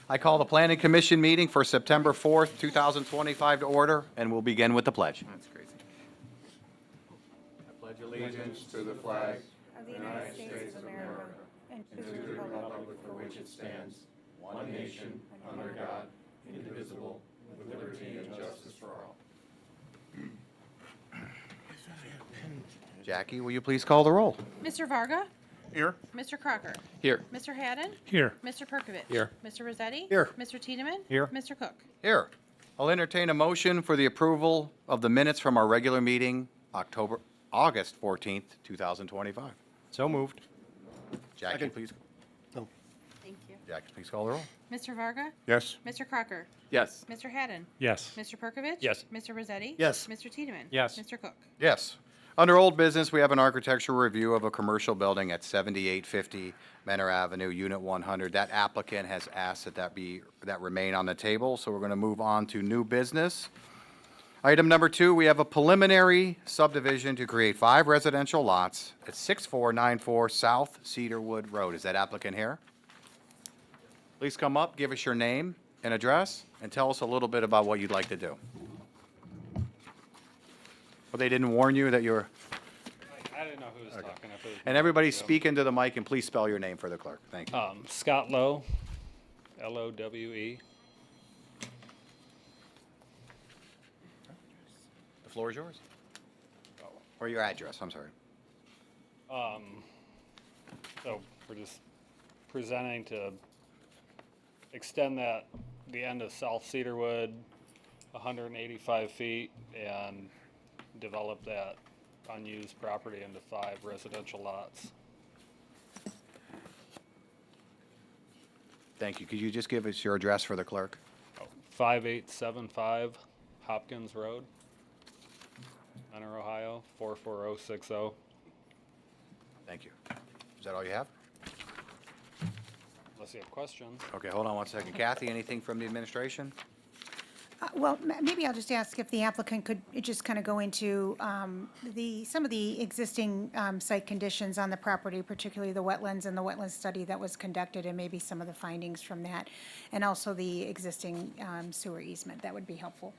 I call the Planning Commission meeting for September 4th, 2025 to order, and we'll begin with the pledge. That's crazy. I pledge allegiance to the flag of the United States of America and to the republic for which it stands, one nation, under God, indivisible, with liberty and justice for all. Jackie, will you please call the roll? Mr. Varga? Here. Mr. Crocker? Here. Mr. Haddon? Here. Mr. Perkovich? Here. Mr. Rossetti? Here. Mr. Tiedemann? Here. Mr. Cook? Here. I'll entertain a motion for the approval of the minutes from our regular meeting, August 14th, 2025. So moved. Jackie, please. Thank you. Jackie, please call the roll. Mr. Varga? Yes. Mr. Crocker? Yes. Mr. Haddon? Yes. Mr. Perkovich? Yes. Mr. Rossetti? Yes. Mr. Tiedemann? Yes. Mr. Cook? Yes. Under old business, we have an architectural review of a commercial building at 7850 Menor Avenue, Unit 100. That applicant has asked that remain on the table, so we're going to move on to new business. Item number 2, we have a preliminary subdivision to create 5 residential lots at 6494 South Cedarwood Road. Is that applicant here? Please come up, give us your name and address, and tell us a little bit about what you'd like to do. Well, they didn't warn you that you were... I didn't know who was talking. If it was And everybody speak into the mic and please spell your name for the clerk. Thank you. Scott Lowe, Lowe. The floor is yours. Or your address, I'm sorry. So we're just presenting to extend the end of South Cedarwood 185 feet and develop that unused property into 5 residential lots. Thank you. Could you just give us your address for the clerk? 5875 Hopkins Road, Menor, Ohio 44060. Thank you. Is that all you have? Unless you have questions. Okay, hold on one second. Kathy, anything from the administration? Well, maybe I'll just ask if the applicant could just kind of go into some of the existing site conditions on the property, particularly the wetlands and the wetland study that was conducted, and maybe some of the findings from that, and also the existing sewer easement. That would be helpful.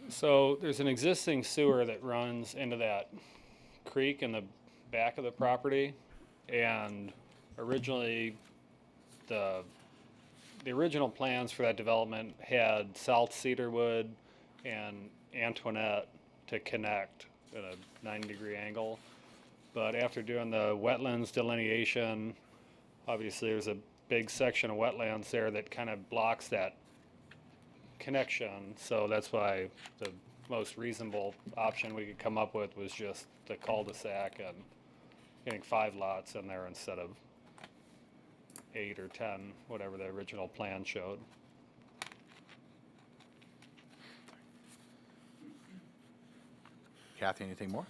So there's an existing sewer that runs into that creek in the back of the property, and originally the original plans for that development had South Cedarwood and Antoinette to connect at a 90-degree angle. But after doing the wetlands delineation, obviously there's a big section of wetlands there that kind of blocks that connection. So that's why the most reasonable option we could come up with was just the cul-de-sac and getting 5 lots in there instead of 8 or 10, whatever the original plan showed. Kathy, anything more?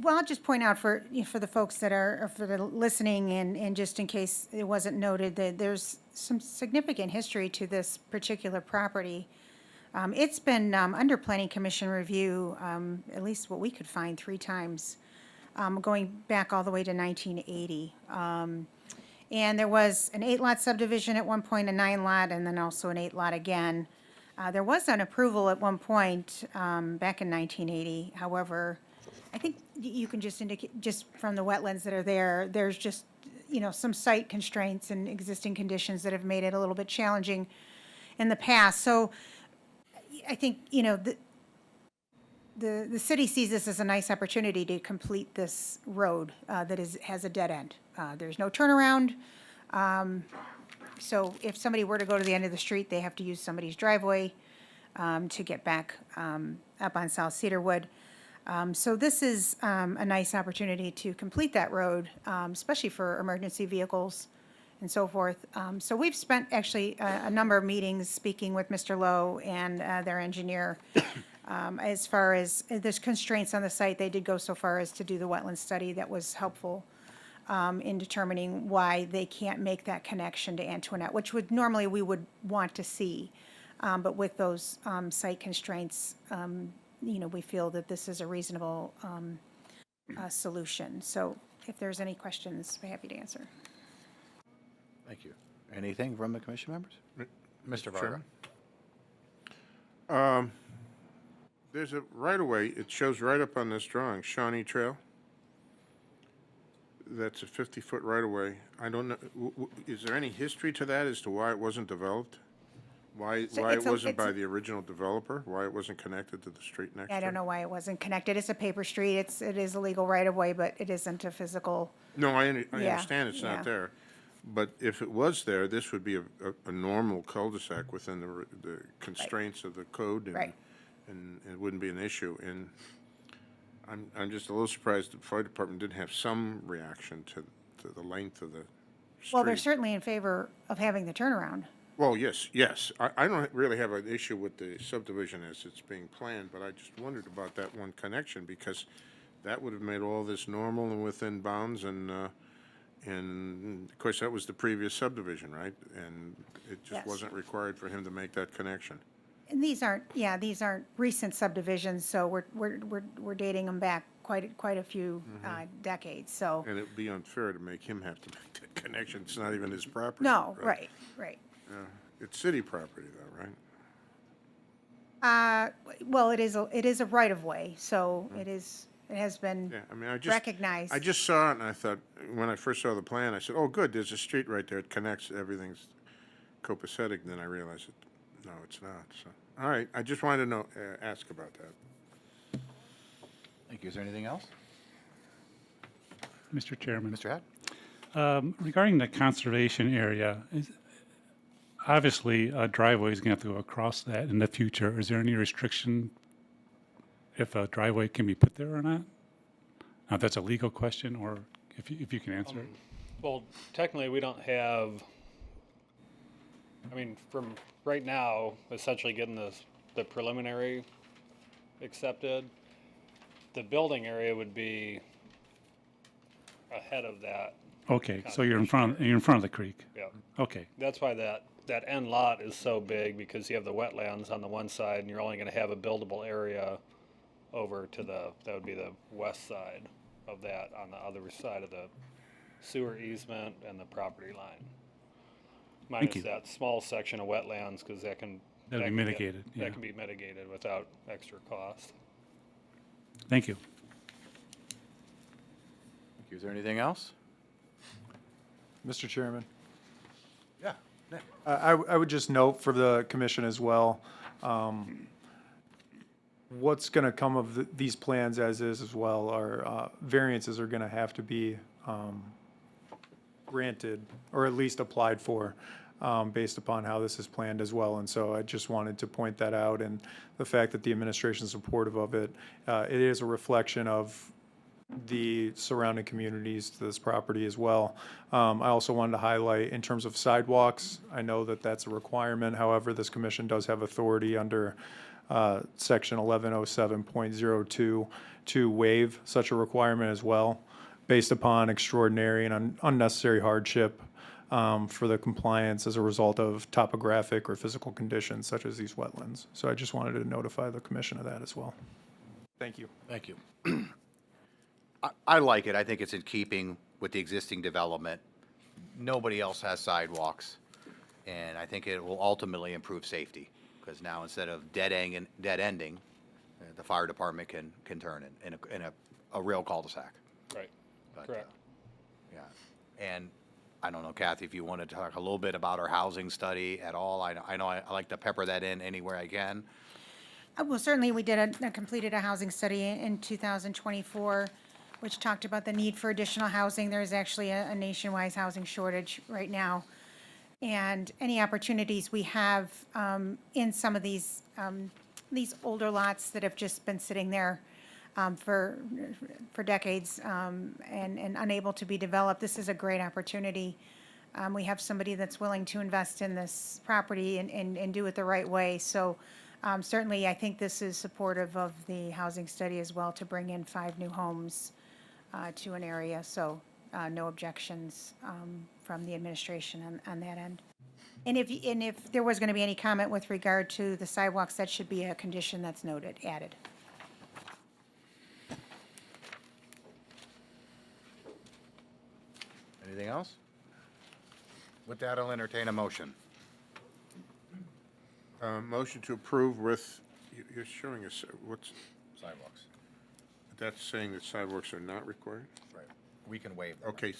Well, I'll just point out for the folks that are listening, and just in case it wasn't noted, that there's some significant history to this particular property. It's been under Planning Commission review, at least what we could find, 3 times, going back all the way to 1980. And there was an 8-lot subdivision at one point, a 9-lot, and then also an 8-lot again. There was an approval at one point back in 1980. However, I think you can just indicate, just from the wetlands that are there, there's just, some site constraints and existing conditions that have made it a little bit challenging in the past. So I think, the city sees this as a nice opportunity to complete this road that has a dead end. There's no turnaround. So if somebody were to go to the end of the street, they have to use somebody's driveway to get back up on South Cedarwood. So this is a nice opportunity to complete that road, especially for emergency vehicles and so forth. So we've spent actually a number of meetings speaking with Mr. Lowe and their engineer. As far as there's constraints on the site, they did go so far as to do the wetland study that was helpful in determining why they can't make that connection to Antoinette, which normally we would want to see. But with those site constraints, we feel that this is a reasonable solution. So if there's any questions, we're happy to answer. Thank you. Anything from the commission members? Mr. Varga? Chairman? There's a right-of-way, it shows right up on this drawing, Shawnee Trail. That's a 50-foot right-of-way. I don't know, is there any history to that as to why it wasn't developed? Why So it it's a- wasn't it's by a- the original developer? Why it wasn't connected to the street next to it? I don't know why it wasn't connected. It's a paper street. It is a legal right-of-way, but it isn't a physical. No, I Yeah, understand it's yeah. not there. But if it was there, this would be a normal cul-de-sac within the constraints of the code. Right. And it wouldn't be an issue. And I'm just a little surprised the fire department didn't have some reaction to the length of the street. Well, they're certainly in favor of having the turnaround. Well, yes. I don't really have an issue with the subdivision as it's being planned, but I just wondered about that one connection, because that would have made all this normal and within bounds, and of course, that was the previous subdivision, right? And it just Yes. wasn't required for him to make that connection. And these aren't recent subdivisions, so we're dating them back quite a few decades, so. And it would be unfair to make him have to make that connection. It's not even his property. No, right. Yeah. It's city property though, right? Well, it is a right-of-way, so it has been Yeah, I mean, I just. recognized. I just saw it and I thought, when I first saw the plan, I said, oh, good, there's a street right there. It connects, everything's copacetic. Then I realized no, it's not. So, all right, I just wanted to know, ask about that. Thank you. Is there anything else? Mr. Chairman, Mr. Hadd? regarding the conservation area, obviously a driveway is going to have to go across that in the future. Is there any restriction if a driveway can be put there or not? Now, if that's a legal question, or if you can answer it. Well, technically, we don't have, I mean, from right now, essentially getting the preliminary accepted, the building area would be ahead of that. Okay, so you're in front of the creek. Yeah. Okay, That's why that end lot is so big, because you have the wetlands on the one side, and you're only gonna have a buildable area over to that would be the west side of that, on the other side of the sewer easement and the property line. Minus you. that small section of wetlands, because that can. That'll be that can get- mitigated, yeah. That can be mitigated without extra cost. thank you. Thank you. Is there anything else? Mr. Chairman, Yeah. I would just note for the commission as well, what's going to come of these plans as is as well are variances are going to have to be granted or at least applied for based upon how this is planned as well. And so I just wanted to point that out, and the fact that the administration is supportive of it. It is a reflection of the surrounding communities to this property as well. I also wanted to highlight in terms of sidewalks, I know that that's a requirement. However, this commission does have authority under section 1107.02 to waive such a requirement as well, based upon extraordinary and unnecessary hardship for the compliance as a result of topographic or physical conditions such as these wetlands. So I just wanted to notify the commission of that as well. Thank you. Thank you. I like it. I think it's in keeping with the existing development. Nobody else has sidewalks, and I think it will ultimately improve safety, because now instead of dead ending, the fire department can turn in a real cul-de-sac. Right. But, Correct. Yeah. And I don't know, Kathy, if you wanted to talk a little bit about our housing study at all. I know I like to pepper that in anywhere I can. Well, certainly, we completed a housing study in 2024, which talked about the need for additional housing. There's actually a nationwide housing shortage right now. And any opportunities we have in some of these older lots that have just been sitting there for decades and unable to be developed, this is a great opportunity. We have somebody that's willing to invest in this property and do it the right way. So certainly, I think this is supportive of the housing study as well, to bring in 5 new homes to an area. So no objections from the administration on that end. And if there was going to be any comment with regard to the sidewalks, that should be a condition that's added. Anything else? With that, I'll entertain a motion. Motion to approve with, you're showing us, what's, Sidewalks. that's saying that sidewalks are not required? Right. We can waive them. Okay,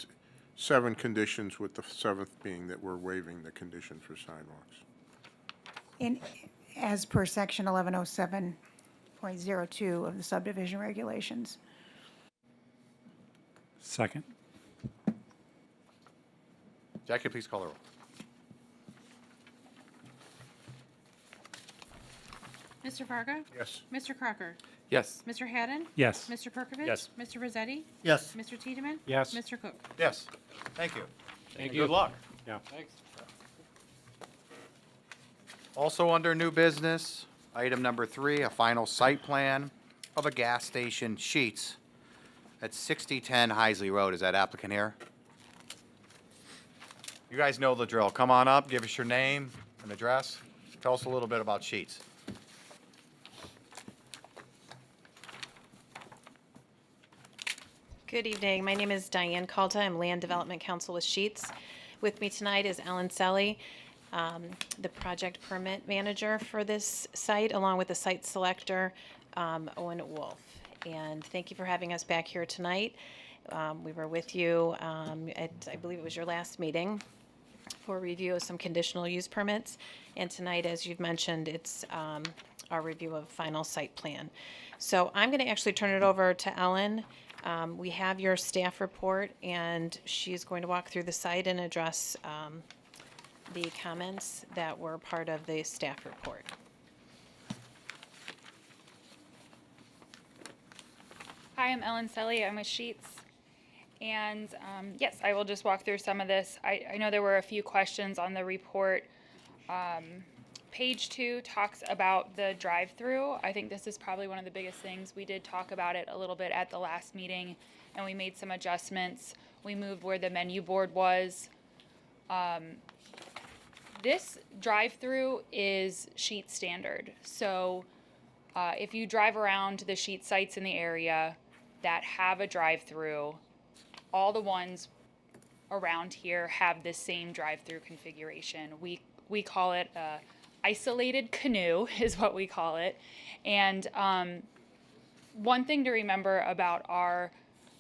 7 conditions, with the 7th being that we're waiving the condition for sidewalks. As per section 1107.02 of the subdivision regulations. Second? Jackie, please call the roll. Mr. Varga? Yes. Mr. Crocker? Yes. Mr. Haddon? Yes. Mr. Perkovich? Yes. Mr. Rosetti? Yes. Mr. Tiedemann? Yes. Mr. Cook? Yes. Thank you. Thank And you. Good luck. Yeah. Thanks. Also under new business, item number 3, a final site plan of a gas station, Sheets, at 6010 Heisley Road. Is that applicant here? You guys know the drill. Come on up, give us your name and address. Tell us a little bit about Sheets. Good evening. My name is Diane Calta. I'm Land Development Counsel with Sheets. With me tonight is Alan Selly, the project permit manager for this site, along with the site selector, Owen Wolf. And thank you for having us back here tonight. We were with you at, I believe it was your last meeting, for review of some conditional use permits. And tonight, as you've mentioned, it's our review of final site plan. So I'm going to actually turn it over to Ellen. We have your staff report, and she's going to walk through the site and address the comments that were part of the staff report. Hi, I'm Ellen Selly. I'm with Sheets. And yes, I will just walk through some of this. I know there were a few questions on the report. Page 2 talks about the drive-through. I think this is probably one of the biggest things. We did talk about it a little bit at the last meeting, and we made some adjustments. We moved where the menu board was. This drive-through is Sheet standard. So if you drive around the Sheet sites in the area that have a drive-through, all the ones around here have the same drive-through configuration. We call it a isolated canoe is what we call it. And one thing to remember about our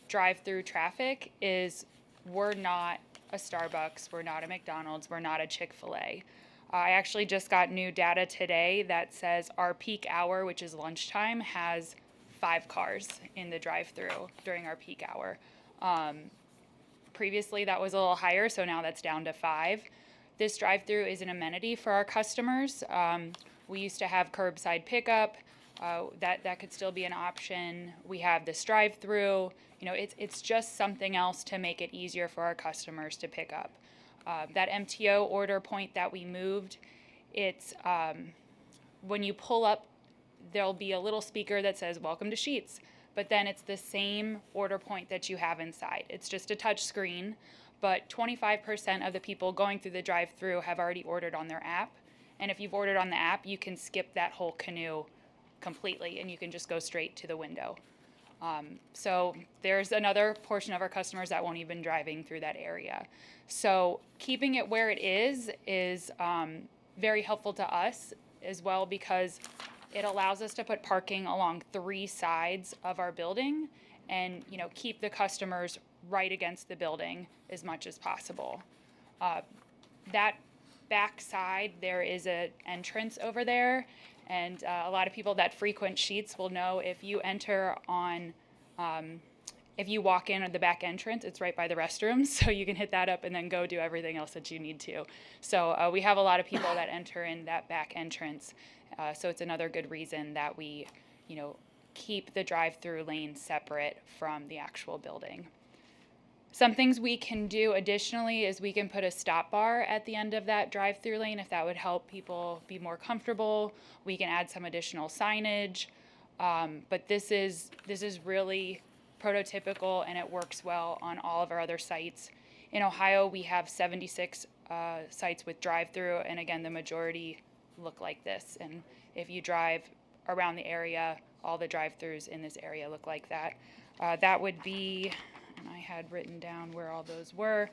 drive-through traffic is we're not a Starbucks, we're not a McDonald's, we're not a Chick-fil-A. I actually just got new data today that says our peak hour, which is lunchtime, has 5 cars in the drive-through during our peak hour. Previously that was a little higher, so now that's down to 5. This drive-through is an amenity for our customers. We used to have curbside pickup. That could still be an option. We have this drive-through. You know, it's just something else to make it easier for our customers to pick up. That MTO order point that we moved, it's when you pull up, there'll be a little speaker that says "Welcome to Sheets," but then it's the same order point that you have inside. It's just a touch screen. But 25% of the people going through the drive-through have already ordered on their app. And if you've ordered on the app, you can skip that whole canoe completely and you can just go straight to the window. So there's another portion of our customers that won't even be driving through that area. So keeping it where it is very helpful to us as well, because it allows us to put parking along 3 sides of our building and, you know, keep the customers right against the building as much as possible. That back side, there is an entrance over there, and a lot of people that frequent Sheets will know if you enter on, if you walk in at the back entrance, it's right by the restrooms, so you can hit that up and then go do everything else that you need to. So we have a lot of people that enter in that back entrance, so it's another good reason that we, you know, keep the drive-through lane separate from the actual building. Some things we can do additionally is we can put a stop bar at the end of that drive-through lane if that would help people be more comfortable. We can add some additional signage, but this is really prototypical and it works well on all of our other sites. In Ohio, we have 76 sites with drive-through, and again, the majority look like this. And if you drive around the area, all the drive-throughs in this area look like that. That would be, and I had written down where all those were,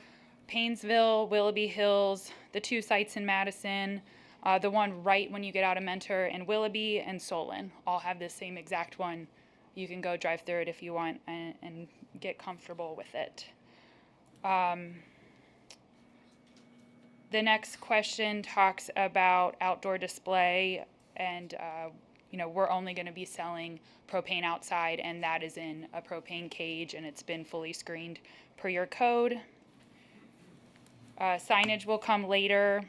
Painesville, Willoughby Hills, the 2 sites in Madison, the one right when you get out of Mentor, and Willoughby and Solon all have the same exact one. You can go drive through it if you want and get comfortable with it. The next question talks about outdoor display, and we're only going to be selling propane outside, and that is in a propane cage, and it's been fully screened per your code. Signage will come later.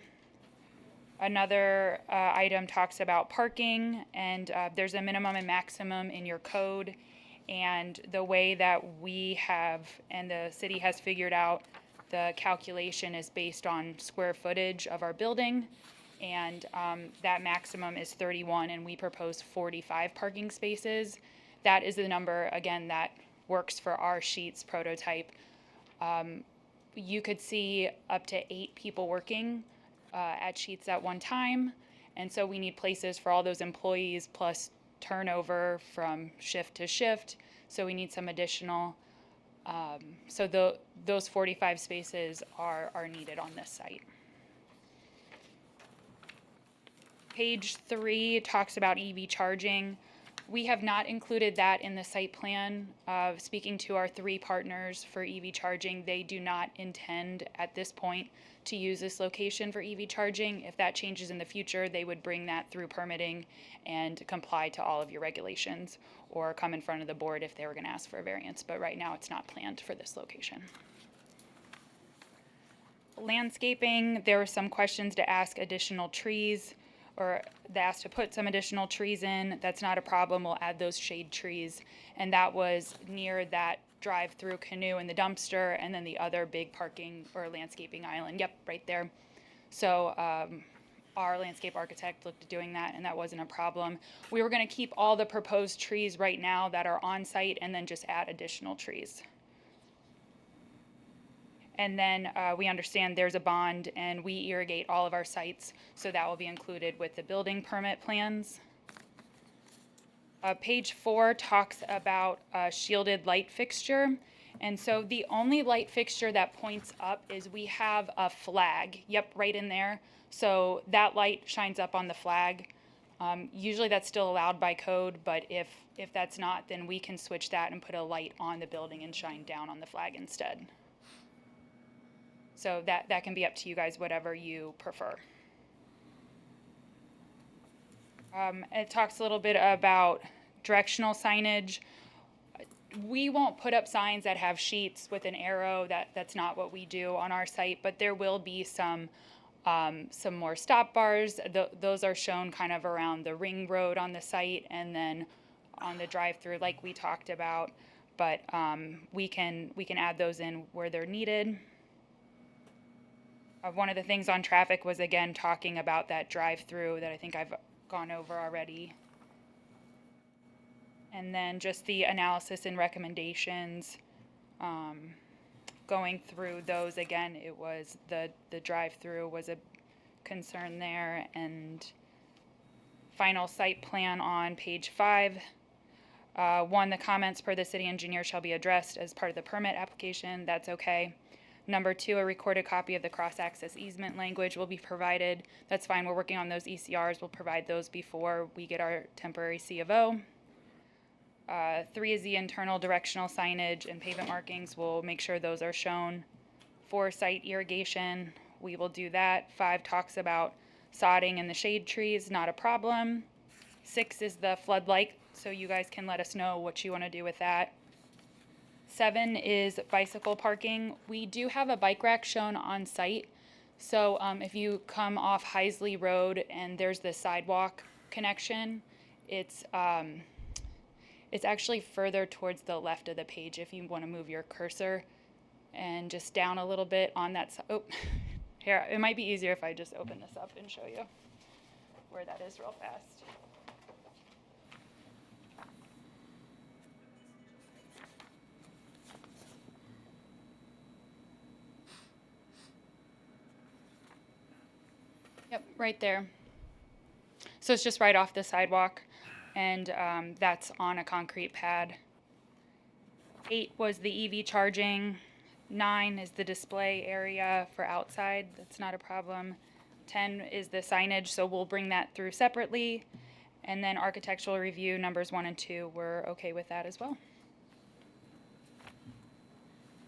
Another item talks about parking, and there's a minimum and maximum in your code. And the way that we have, and the city has figured out, the calculation is based on square footage of our building. And that maximum is 31, and we propose 45 parking spaces. That is the number, again, that works for our Sheetz prototype. You could see up to 8 people working at Sheetz at one time. And so we need places for all those employees plus turnover from shift to shift. So we need some additional. Those 45 spaces are needed on this site. Page 3 talks about EV charging. We have not included that in the site plan. Speaking to our 3 partners for EV charging, they do not intend at this point to use this location for EV charging. If that changes in the future, they would bring that through permitting and comply to all of your regulations, or come in front of the board if they were going to ask for a variance. But right now, it's not planned for this location. Landscaping, there were some questions to ask additional trees, or they asked to put some additional trees in. That's not a problem. We'll add those shade trees. And that was near that drive-through canoe and the dumpster, and then the other big parking or landscaping island. Yep, right there. So our landscape architect looked at doing that, and that wasn't a problem. We were going to keep all the proposed trees right now that are on site and then just add additional trees. And then we understand there's a bond, and we irrigate all of our sites, so that will be included with the building permit plans. Page 4 talks about a shielded light fixture. And so the only light fixture that points up is we have a flag. Yep, right in there. So that light shines up on the flag. Usually that's still allowed by code, but if that's not, then we can switch that and put a light on the building and shine down on the flag instead. So that can be up to you guys, whatever you prefer. It talks a little bit about directional signage. We won't put up signs that have sheets with an arrow. That's not what we do on our site, but there will be some more stop bars. Those are shown kind of around the ring road on the site, and then on the drive-through like we talked about, but we can add those in where they're needed. One of the things on traffic was, again, talking about that drive-through that I think I've gone over already. And then just the analysis and recommendations, going through those again, it was the drive-through was a concern there. And final site plan on page 5. 1, the comments per the city engineer shall be addressed as part of the permit application. That's okay. Number 2, a recorded copy of the cross-access easement language will be provided. That's fine. We're working on those ECRs. We'll provide those before we get our temporary C of O. 3 is the internal directional signage and pavement markings. We'll make sure those are shown. 4, site irrigation. We will do that. 5 talks about sodding and the shade trees. Not a problem. 6 is the floodlight, so you guys can let us know what you want to do with that. 7 is bicycle parking. We do have a bike rack shown on site. So if you come off Heisley Road and there's the sidewalk connection, it's actually further towards the left of the page if you want to move your cursor and just down a little bit on that side. Oh, here, it might be easier if I just open this up and show you where that is real fast. Yep, right there. So it's just right off the sidewalk, and that's on a concrete pad. 8 was the EV charging. 9 is the display area for outside. That's not a problem. 10 is the signage, so we'll bring that through separately. And then architectural review, numbers 1 and 2, we're okay with that as well.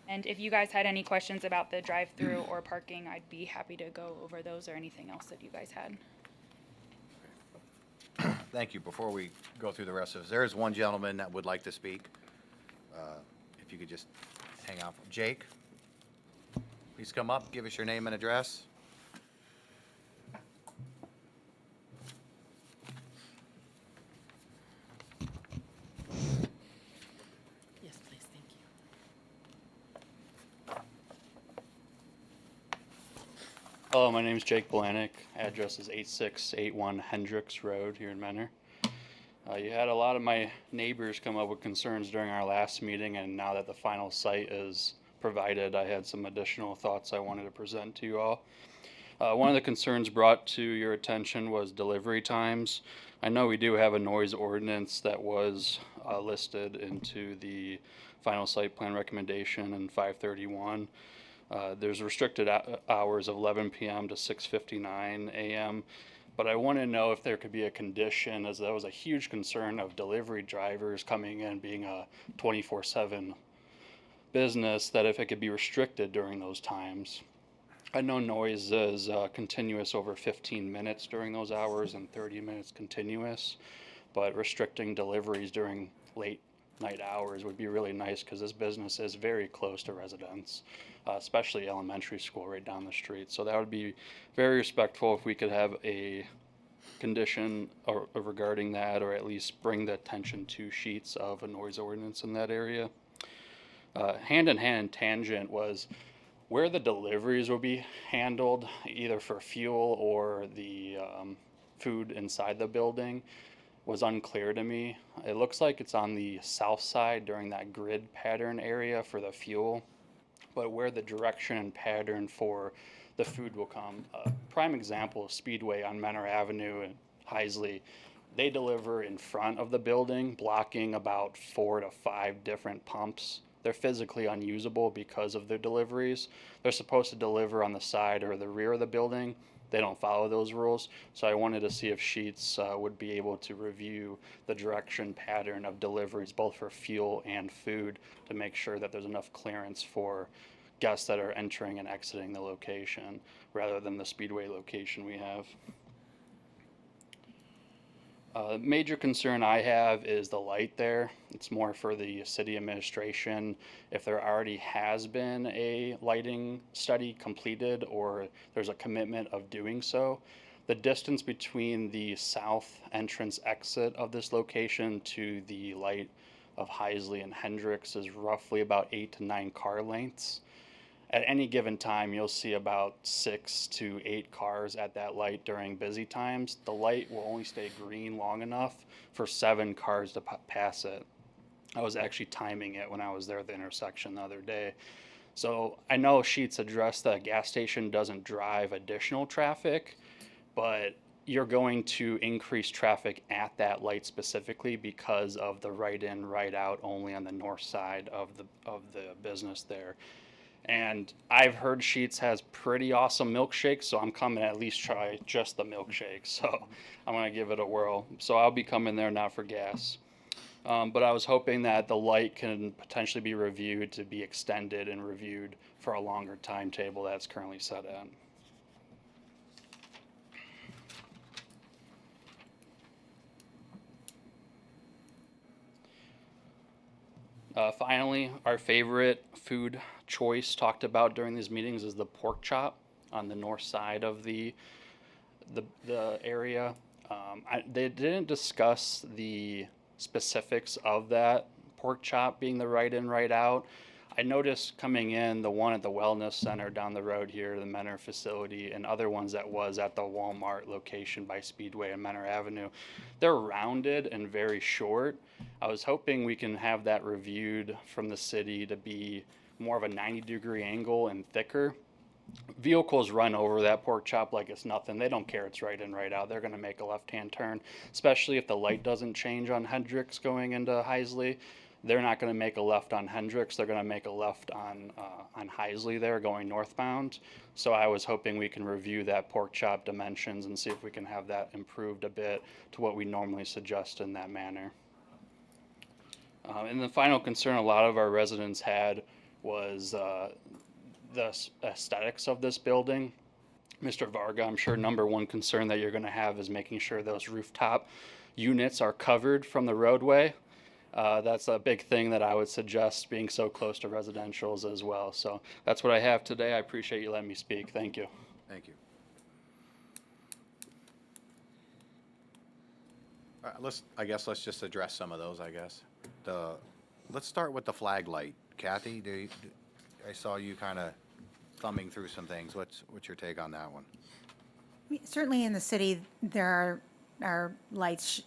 And if you guys had any questions about the drive-through or parking, I'd be happy to go over those or anything else that you guys had. Thank you. Before we go through the rest of this, there is one gentleman that would like to speak. If you could just hang on. Jake, please come up, give us your name and address. Yes, please, thank you. Hello, my name is Jake Balanik. Address is 8681 Hendricks Road here in Menor. You had a lot of my neighbors come up with concerns during our last meeting, and now that the final site is provided, I had some additional thoughts I wanted to present to you all. One of the concerns brought to your attention was delivery times. I know we do have a noise ordinance that was listed into the final site plan recommendation in 531. There's restricted hours of 11 p.m. to 6:59 a.m. But I want to know if there could be a condition, as that was a huge concern of delivery drivers coming in being a 24/7 business, that if it could be restricted during those times. I know noise is continuous over 15 minutes during those hours and 30 minutes continuous, but restricting deliveries during late night hours would be really nice because this business is very close to residents, especially elementary school right down the street. So that would be very respectful if we could have a condition regarding that, or at least bring the attention to sheets of a noise ordinance in that area. Hand in hand tangent was where the deliveries will be handled, either for fuel or the food inside the building, was unclear to me. It looks like it's on the south side during that grid pattern area for the fuel, but where the direction and pattern for the food will come. Prime example is Speedway on Menor Avenue in Heisley. They deliver in front of the building, blocking about 4 to 5 different pumps. They're physically unusable because of their deliveries. They're supposed to deliver on the side or the rear of the building. They don't follow those rules. So I wanted to see if Sheets would be able to review the direction pattern of deliveries, both for fuel and food, to make sure that there's enough clearance for guests that are entering and exiting the location, rather than the Speedway location we have. Major concern I have is the light there. It's more for the city administration. If there already has been a lighting study completed, or there's a commitment of doing so, the distance between the south entrance exit of this location to the light of Heisley and Hendricks is roughly about 8 to 9 car lengths. At any given time, you'll see about 6 to 8 cars at that light during busy times. The light will only stay green long enough for 7 cars to pass it. I was actually timing it when I was there at the intersection the other day. So I know Sheets addressed that a gas station doesn't drive additional traffic, but you're going to increase traffic at that light specifically because of the right in, right out only on the north side of the business there. And I've heard Sheets has pretty awesome milkshakes, so I'm coming to at least try just the milkshake. So I'm going to give it a whirl. So I'll be coming there not for gas. But I was hoping that the light can potentially be reviewed to be extended and reviewed for a longer timetable that's currently set at. Finally, our favorite food choice talked about during these meetings is the pork chop on the north side of the area. They didn't discuss the specifics of that pork chop being the right in, right out. I noticed coming in the one at the wellness center down the road here, the Menor facility, and other ones that was at the Walmart location by Speedway and Menor Avenue. They're rounded and very short. I was hoping we can have that reviewed from the city to be more of a 90-degree angle and thicker. Vehicles run over that pork chop like it's nothing. They don't care it's right in, right out. They're going to make a left-hand turn, especially if the light doesn't change on Hendricks going into Heisley. they're not going to make a left on Hendricks. They're going to make a left on Heisley there going northbound. So I was hoping we can review that pork chop dimensions and see if we can have that improved a bit to what we normally suggest in that manner. And the final concern a lot of our residents had was the aesthetics of this building. Mr. Varga, I'm sure number one concern that you're going to have is making sure those rooftop units are covered from the roadway. That's a big thing that I would suggest, being so close to residentials as well. So that's what I have today. I appreciate you letting me speak. Thank you. Thank you. I guess let's just address some of those, I guess. Let's start with the flag light. Kathy, I saw you kind of thumbing through some things. What's your take on that one? Certainly in the city, there are lights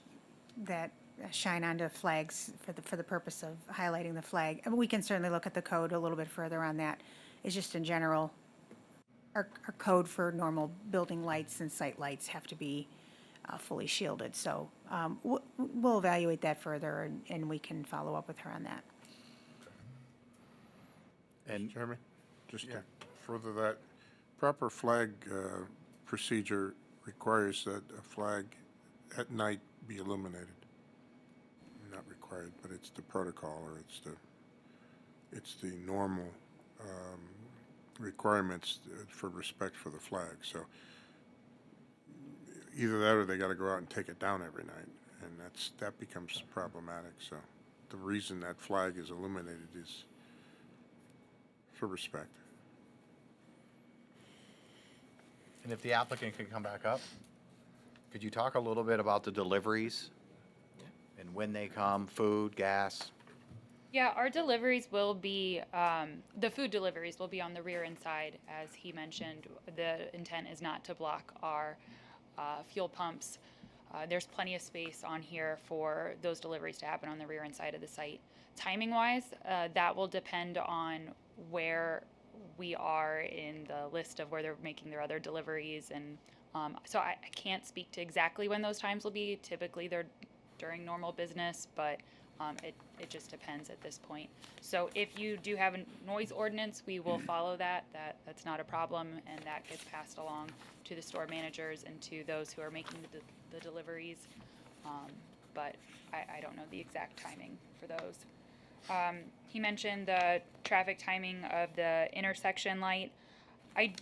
that shine onto flags for the purpose of highlighting the flag. And we can certainly look at the code a little bit further on that. It's just in general, our code for normal building lights and site lights have to be fully shielded. So we'll evaluate that further, and we can follow up with her on that. And Chairman, just to further that, proper flag procedure requires that a flag at night be illuminated. Not required, but it's the protocol, or it's the normal requirements for respect for the flag. So either that or they got to go out and take it down every night, and that becomes problematic. So the reason that flag is illuminated is for respect. And if the applicant can come back up, could you talk a little bit about the deliveries? And when they come, food, gas? Yeah, our deliveries will be, the food deliveries will be on the rear and side. As he mentioned, the intent is not to block our fuel pumps. There's plenty of space on here for those deliveries to happen on the rear and side of the site. Timing-wise, that will depend on where we are in the list of where they're making their other deliveries. And so I can't speak to exactly when those times will be. Typically, they're during normal business, but it just depends at this point. So if you do have a noise ordinance, we will follow that. That's not a problem, and that gets passed along to the store managers and to those who are making the deliveries. But I don't know the exact timing for those. He mentioned the traffic timing of the intersection light. I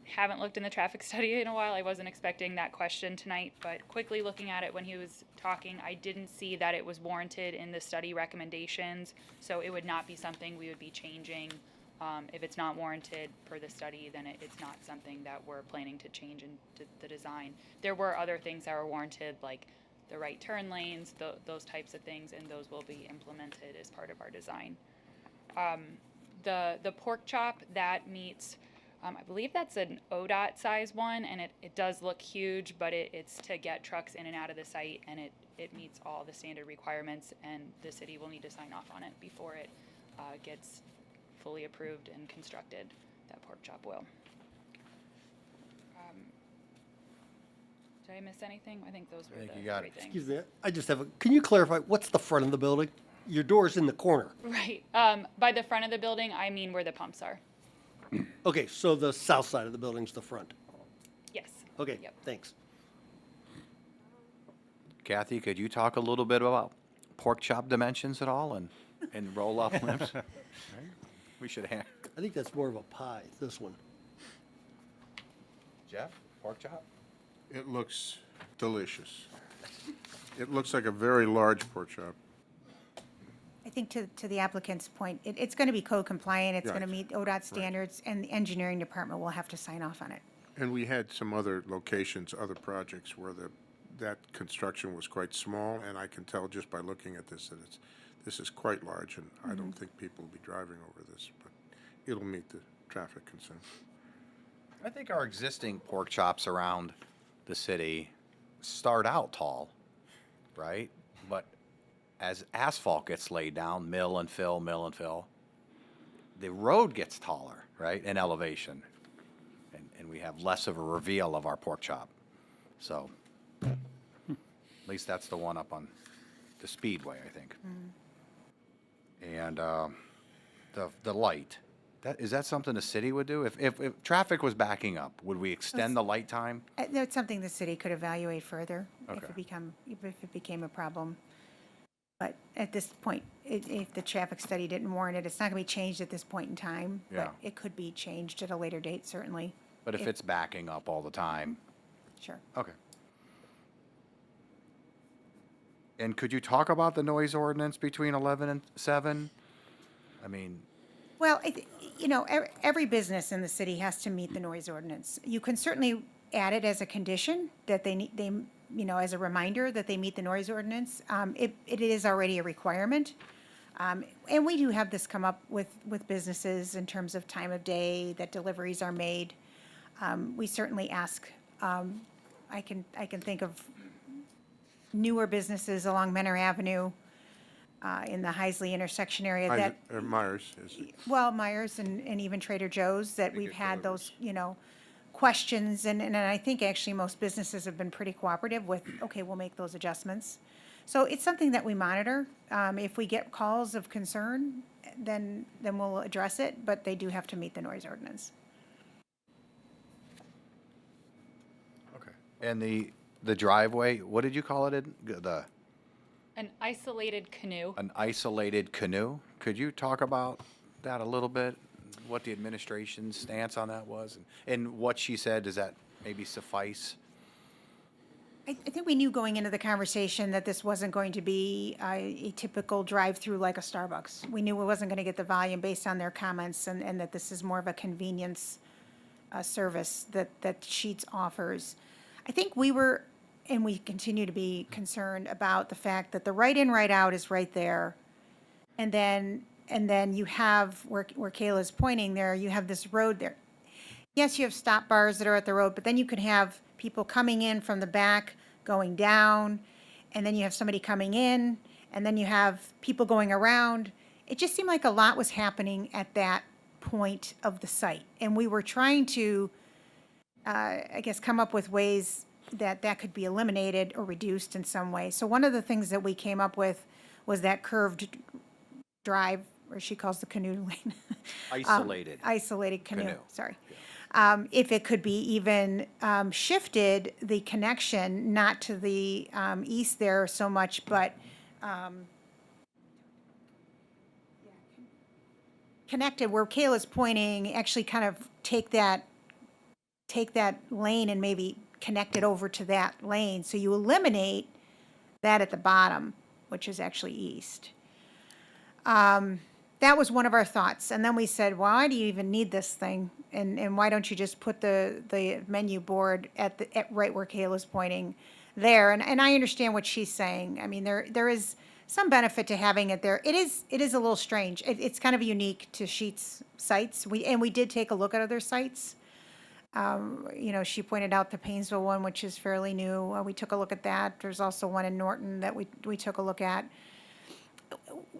haven't looked in the traffic study in a while. I wasn't expecting that question tonight, but quickly looking at it when he was talking, I didn't see that it was warranted in the study recommendations, so it would not be something we would be changing. If it's not warranted per the study, then it's not something that we're planning to change in the design. There were other things that were warranted, like the right turn lanes, those types of things, and those will be implemented as part of our design. The pork chop, that meets, I believe that's an ODOT size one, and it does look huge, but it's to get trucks in and out of the site, and it meets all the standard requirements, and the city will need to sign off on it before it gets fully approved and constructed. That pork chop will. Did I miss anything? I think those were think the you got three it. things. Excuse me, I just have can you clarify, what's the front of the building? Your door's in the corner. Right. By the front of the building, I mean where the pumps are. Okay, so the south side of the building's the front. Yes. Okay, Yep. thanks. Kathy, could you talk a little bit about pork chop dimensions at all and roll-up limbs? We should have. I think that's more of a pie, this one. Jeff, pork chop? It looks delicious. It looks like a very large pork chop. I think to the applicant's point, it's going to be code compliant, it's going to Right. meet ODOT standards, and the engineering department will have to sign off on it. And we had some other locations, other projects where that construction was quite small, and I can tell just by looking at this that this is quite large, and I don't think people will be driving over this, but it'll meet the traffic concerns. I think our existing pork chops around the city start out tall, right? But as asphalt gets laid down, mill and fill, the road gets taller, right, in elevation. And we have less of a reveal of our pork chop. So, at least that's the one up on the Speedway, I think. And the light, is that something the city would do? If traffic was backing up, would we extend the light time? That's something the city could evaluate further if Okay. if it became a problem. But at this point, if the traffic study didn't warrant it, it's not going to be changed at this point in time. Yeah. But it could be changed at a later date, certainly. But if it's backing up all the time, Sure. okay. And could you talk about the noise ordinance between 11 and 7? I mean, Well, every business in the city has to meet the noise ordinance. You can certainly add it as a condition that as a reminder that they meet the noise ordinance. It is already a requirement. And we do have this come up with businesses in terms of time of day that deliveries are made. We certainly ask, I can think of newer businesses along Menor Avenue, in the Heisley intersection area that, Or Myers, is it? well, Myers and even Trader Joe's, that we've had those, questions. And I think actually most businesses have been pretty cooperative with, okay, we'll make those adjustments. So it's something that we monitor. If we get calls of concern, then we'll address it, but they do have to meet the noise ordinance. okay. And the driveway, what did you call it? An isolated canoe. An isolated canoe? Could you talk about that a little bit? What the administration's stance on that was? And what she said, does that maybe suffice? I think we knew going into the conversation that this wasn't going to be a typical drive-through like a Starbucks. We knew it wasn't going to get the volume based on their comments, and that this is more of a convenience service that Sheetz offers. I think we were, and we continue to be concerned about the fact that the right in, right out is right there. And then you have, where Kayla's pointing there, you have this road there. Yes, you have stop bars that are at the road, but then you could have people coming in from the back, going down, and then you have somebody coming in, and then you have people going around. It just seemed like a lot was happening at that point of the site. And we were trying to, I guess, come up with ways that could be eliminated or reduced in some way. So one of the things that we came up with was that curved drive, or she calls the canoe lane. Isolated. Isolated canoe, Canoe. sorry. If it could be even shifted, the connection, not to the east there so much, but connected where Kayla's pointing, actually kind of take that lane and maybe connect it over to that lane. So you eliminate that at the bottom, which is actually east. That was one of our thoughts. And then we said, why do you even need this thing? And why don't you just put the menu board at right where Kayla's pointing there? And I understand what she's saying. I mean, there is some benefit to having it there. It is a little strange. It's kind of unique to Sheetz sites. We did take a look at other sites. She pointed out the Painesville one, which is fairly new. We took a look at that. There's also one in Norton that we took a look at.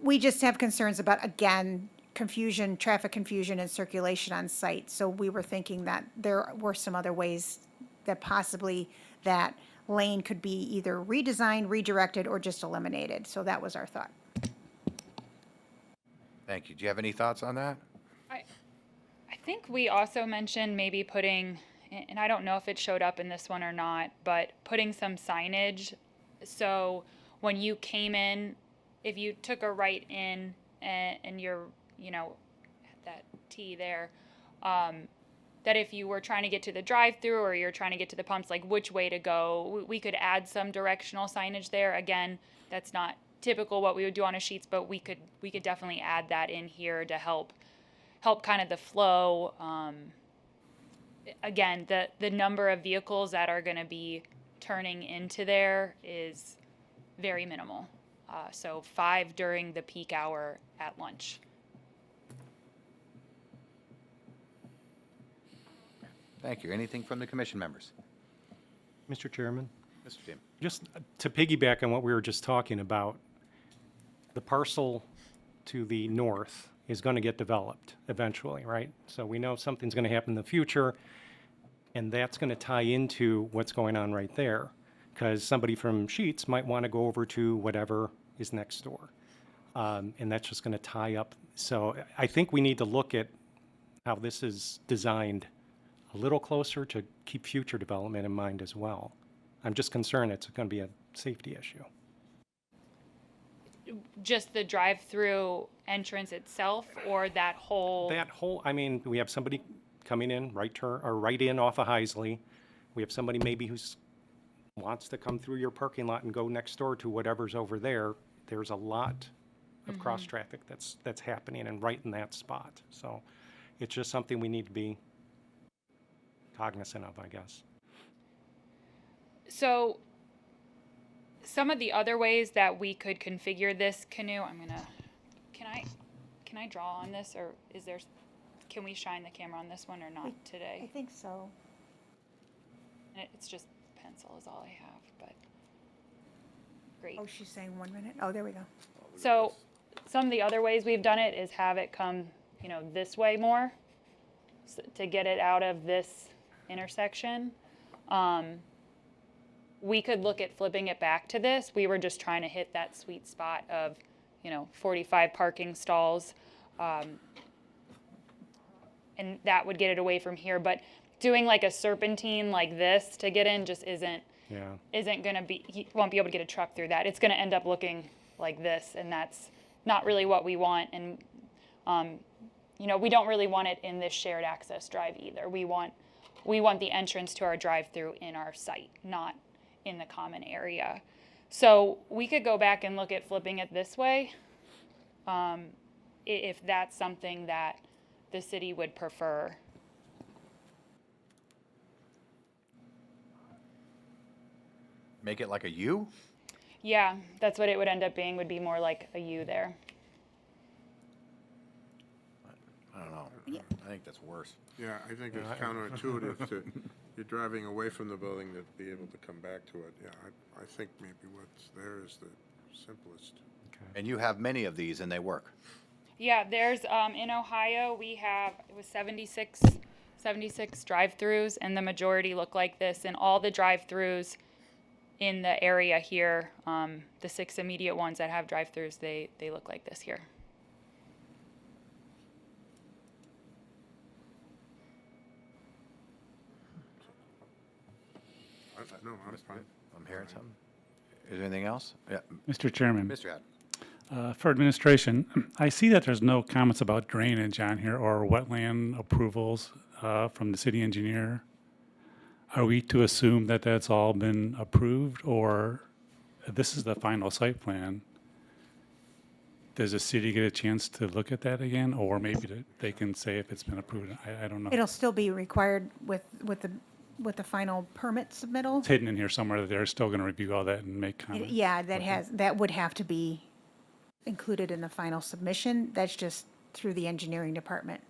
We just have concerns about, again, confusion, traffic confusion and circulation on site. So we were thinking that there were some other ways that possibly that lane could be either redesigned, redirected, or just eliminated. So that was our thought. Thank you. Do you have any thoughts on that? I think we also mentioned maybe putting, and I don't know if it showed up in this one or not, but putting some signage. So when you came in, if you took a right in and you're, that T there, that if you were trying to get to the drive-through or you're trying to get to the pumps, like which way to go, we could add some directional signage there. Again, that's not typical what we would do on a Sheetz, but we could definitely add that in here to help kind of the flow. Again, the number of vehicles that are going to be turning into there is very minimal. So 5 during the peak hour at lunch. Thank you. Anything from the commission members? Mr. Chairman, Mr. Dean? just to piggyback on what we were just talking about, the parcel to the north is going to get developed eventually, right? So we know something's going to happen in the future, and that's going to tie into what's going on right there, because somebody from Sheetz might want to go over to whatever is next door. And that's just going to tie up. So I think we need to look at how this is designed a little closer to keep future development in mind as well. I'm just concerned it's going to be a safety issue. Just the drive-through entrance itself, or that whole? That whole, I mean, we have somebody coming in, right turn, or right in off of Heisley. We have somebody maybe who's wants to come through your parking lot and go next door to whatever's over there. There's a lot of cross-traffic that's happening and right in that spot. So it's just something we need to be cognizant of, I guess. So some of the other ways that we could configure this canoe, can I draw on this, or can we shine the camera on this one or not I today? think so. It's just pencil is all I have, but great. Oh, she's saying 1 minute? Oh, there we go. So some of the other ways we've done it is have it come, this way more to get it out of this intersection. We could look at flipping it back to this. We were just trying to hit that sweet spot of, 45 parking stalls. And that would get it away from here. But doing like a serpentine like this to get in just isn't gonna be, he won't be able to get a truck through that. It's gonna end up looking like this, and that's not really what we want. And, we don't really want it in this shared access drive either. We want the entrance to our drive-through in our site, not in the common area. So we could go back and look at flipping it this way, if that's something that the city would prefer. Make it like a U? Yeah, that's what it would end up being, would be more like a U there. I don't know. I think that's worse. Yeah, I think it's counterintuitive to, you're driving away from the building to be able to come back to it. Yeah, I think maybe what's there is the simplest. And you have many of these and they work. Yeah, there's, in Ohio, we have, it was 76 drive-throughs, and the majority look like this, and all the drive-throughs in the area here, the 6 immediate ones that have drive-throughs, they look like this here. No, I'm fine. I'm hearing something. Is there anything else? Yeah, Mr. Chairman, Mr. Haddon. for administration, I see that there's no comments about drainage on here or wetland approvals from the city engineer. Are we to assume that that's all been approved, or this is the final site plan? Does the city get a chance to look at that again, or maybe they can say if it's been approved? I don't know. It'll still be required with the final permit submittal. It's hidden in here somewhere that they're still going to review all that and make comments. Yeah, that would have to be included in the final submission. That's just through the engineering department.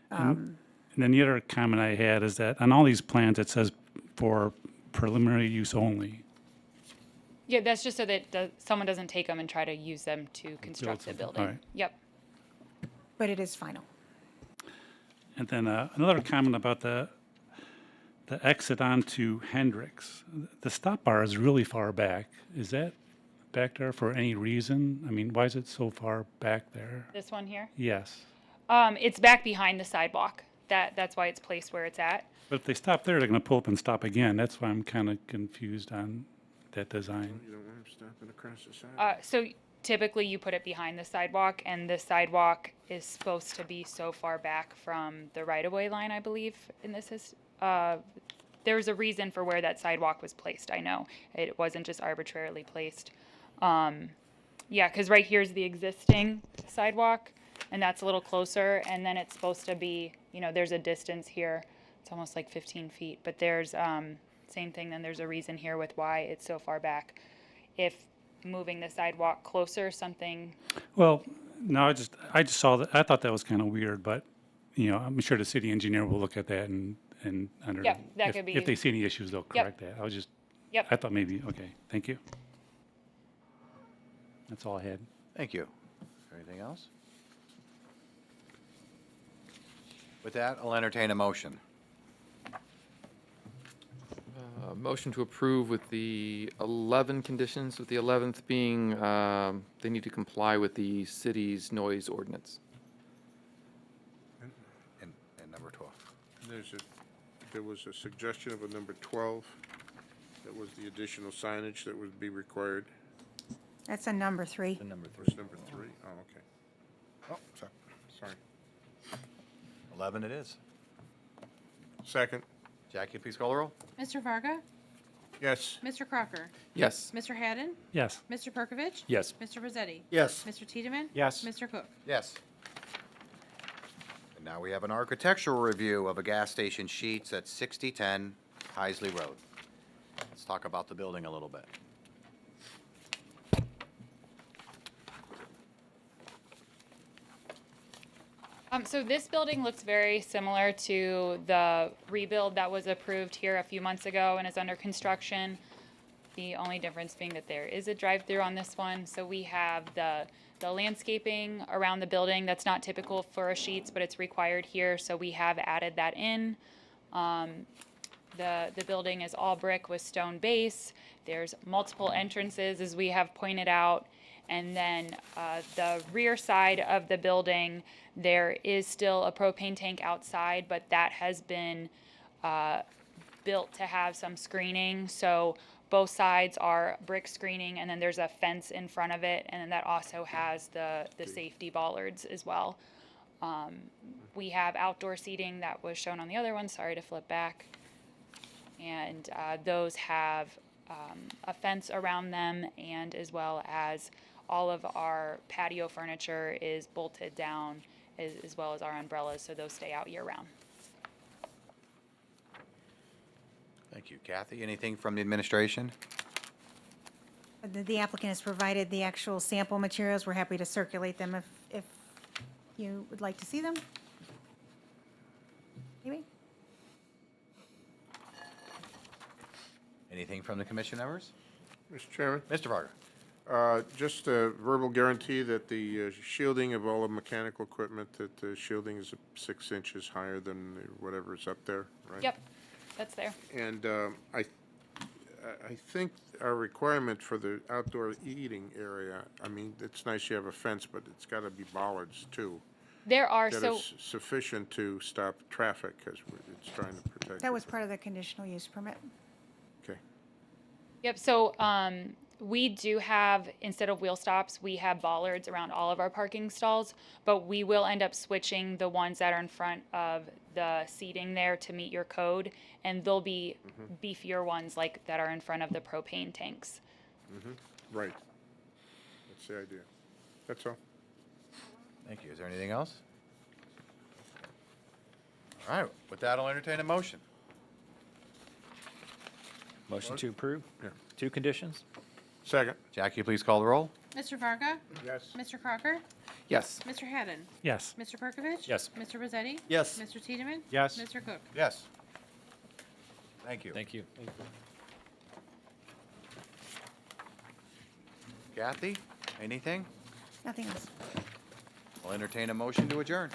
And then the other comment I had is that on all these plans, it says for preliminary use only. Yeah, that's just so that someone doesn't take them and try to use them to construct the something. building. All right. Yep. But it is final. And then another comment about the exit onto Hendricks. The stop bar is really far back. Is that back there for any reason? I mean, why is it so far back there? This one here? Yes. It's back behind the sidewalk. That's why it's placed where it's at. But if they stop there, they're going to pull up and stop again. That's why I'm kind of confused on that design. You don't want them stopping across the side. So typically you put it behind the sidewalk, and the sidewalk is supposed to be so far back from the right-of-way line, I believe, in this there's a reason for where that sidewalk was placed, I know. It wasn't just arbitrarily placed. Yeah, because right here's the existing sidewalk, and that's a little closer, and then it's supposed to be, there's a distance here. It's almost like 15 feet, but there's, same thing, then there's a reason here with why it's so far back. If moving the sidewalk closer, something, Well, no, I just saw that. I thought that was kind of weird, but, I'm sure the city engineer will look at that and under. Yeah, that could be- If they see any issues, they'll correct that. Yep. I thought maybe, okay, thank you. That's all I had. Thank you. Anything else? With that, I'll entertain a motion. Motion to approve with the 11 conditions, with the 11th being they need to comply with the city's noise ordinance. And number 12. There was a suggestion of a number 12. That was the additional signage that would be required. That's a number 3. Was number 3? Oh, okay. Oh, sorry. Sorry. 11 it is. Second. Jackie, please call the roll. Mr. Varga? Yes. Mr. Crocker? Yes. Mr. Haddon? Yes. Mr. Perkovich? Yes. Mr. Rosetti? Yes. Mr. Tiedemann? Yes. Mr. Cook? Yes. And now we have an architectural review of a gas station Sheets at 6010 Heisley Road. Let's talk about the building a little bit. So this building looks very similar to the rebuild that was approved here a few months ago and is under construction. The only difference being that there is a drive-through on this one. So we have the landscaping around the building that's not typical for a Sheets, but it's required here. So we have added that in. The building is all brick with stone base. There's multiple entrances, as we have pointed out. And then the rear side of the building, there is still a propane tank outside, but that has been built to have some screening. So both sides are brick screening, and then there's a fence in front of it, and then that also has the safety bollards as well. We have outdoor seating that was shown on the other one. Sorry to flip back. And those have a fence around them, and as well as all of our patio furniture is bolted down, as well as our umbrellas, so those stay out year-round. Thank you. Kathy, anything from the administration? The applicant has provided the actual sample materials. We're happy to circulate them if you would like to see them. Amy? Anything from the commission members? Mr. Chairman? Mr. Varga? Just a verbal guarantee that the shielding of all the mechanical equipment, that the shielding is 6 inches higher than whatever's up there, right? Yep, that's there. And I think our requirement for the outdoor eating area, I mean, it's nice you have a fence, but it's got to be bollards too. There are, That so is sufficient to stop traffic, because it's trying to protect. That was part of the conditional use permit. Okay. Yep, so we do have, instead of wheel stops, we have bollards around all of our parking stalls, but we will end up switching the ones that are in front of the seating there to meet your code, and there'll be beefier ones like that are in front of the propane tanks. Right. That's the idea. That's all. Thank you. Is there anything else? All right, with that, I'll entertain a motion. Motion to approve? Yeah. 2 conditions? Second. Jackie, please call the roll. Mr. Varga? Yes. Mr. Crocker? Yes. Mr. Haddon? Yes. Mr. Perkovich? Yes. Mr. Rosetti? Yes. Mr. Tiedemann? Yes. Mr. Cook? Yes. Thank you. Thank you. Kathy, anything? Nothing else. I'll entertain a motion to adjourn.